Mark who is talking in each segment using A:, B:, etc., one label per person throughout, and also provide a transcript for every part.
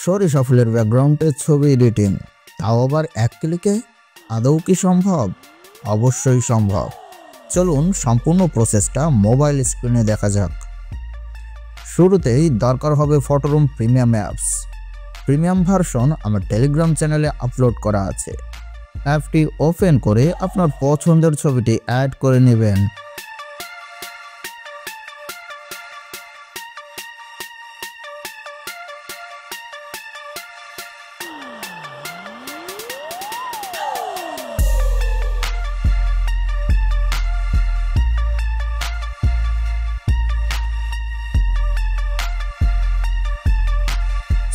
A: সরিষা ফুলের ব্যাকগ্রাউন্ডে ছবি এডিটিং, তাও আবার এক ক্লিকে। আদৌ কি সম্ভব? অবশ্যই সম্ভব। চলুন সম্পূর্ণ প্রসেসটা মোবাইল স্ক্রিনে দেখা যাক। শুরুতেই দরকার হবে Photoroom premium apps. Premium version আমার টেলিগ্রাম চ্যানেলে আপলোড করা আছে। অ্যাপটি ওপেন করে আপনার পছন্দের ছবিটি অ্যাড করে নেবেন।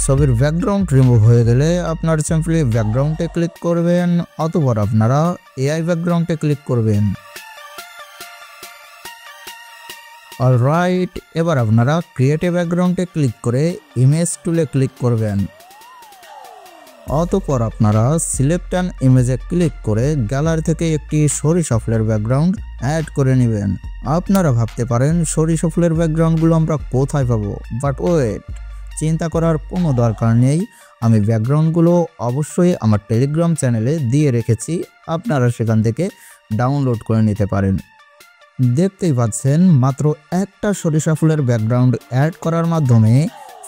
A: ছবির ব্যাকগ্রাউন্ড রিমুভ হয়ে গেলে আপনার সিম্পলি ব্যাকগ্রাউন্ডে ক্লিক করবেন, অথবা আপনারা এআই ব্যাকগ্রাউন্ডে ক্লিক করবেন। অলরাইট, এবার আপনারা ক্রিয়েট এ ব্যাকগ্রাউন্ডে ক্লিক করে ইমেজ টুলে ক্লিক করবেন। অতঃপর আপনারা সিলেক্ট অ্যান ইমেজে ক্লিক করে গ্যালারি থেকে একটি সরিষা ফুলের ব্যাকগ্রাউন্ড অ্যাড করে নেবেন। আপনারা ভাবতে পারেন সরিষা ফুলের ব্যাকগ্রাউন্ডগুলো আমরা কোথায় পাবো, বাট ওয়েট, চিন্তা করার কোনো দরকার নেই। আমি ব্যাকগ্রাউন্ডগুলো অবশ্যই আমার টেলিগ্রাম চ্যানেলে দিয়ে রেখেছি, আপনারা সেখান থেকে ডাউনলোড করে নিতে পারেন। দেখতেই পাচ্ছেন মাত্র একটা সরিষা ফুলের ব্যাকগ্রাউন্ড অ্যাড করার মাধ্যমে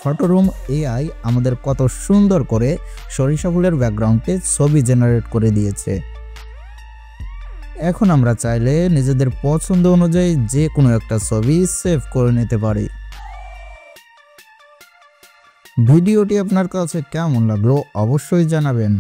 A: ফটোরুম এআই আমাদের কত সুন্দর করে সরিষা ফুলের ব্যাকগ্রাউন্ডে ছবি জেনারেট করে দিয়েছে। এখন আমরা চাইলে নিজেদের পছন্দ অনুযায়ী যে কোনো একটা ছবি সেভ করে নিতে পারি। ভিডিওটি আপনার কাছে কেমন লাগলো অবশ্যই জানাবেন।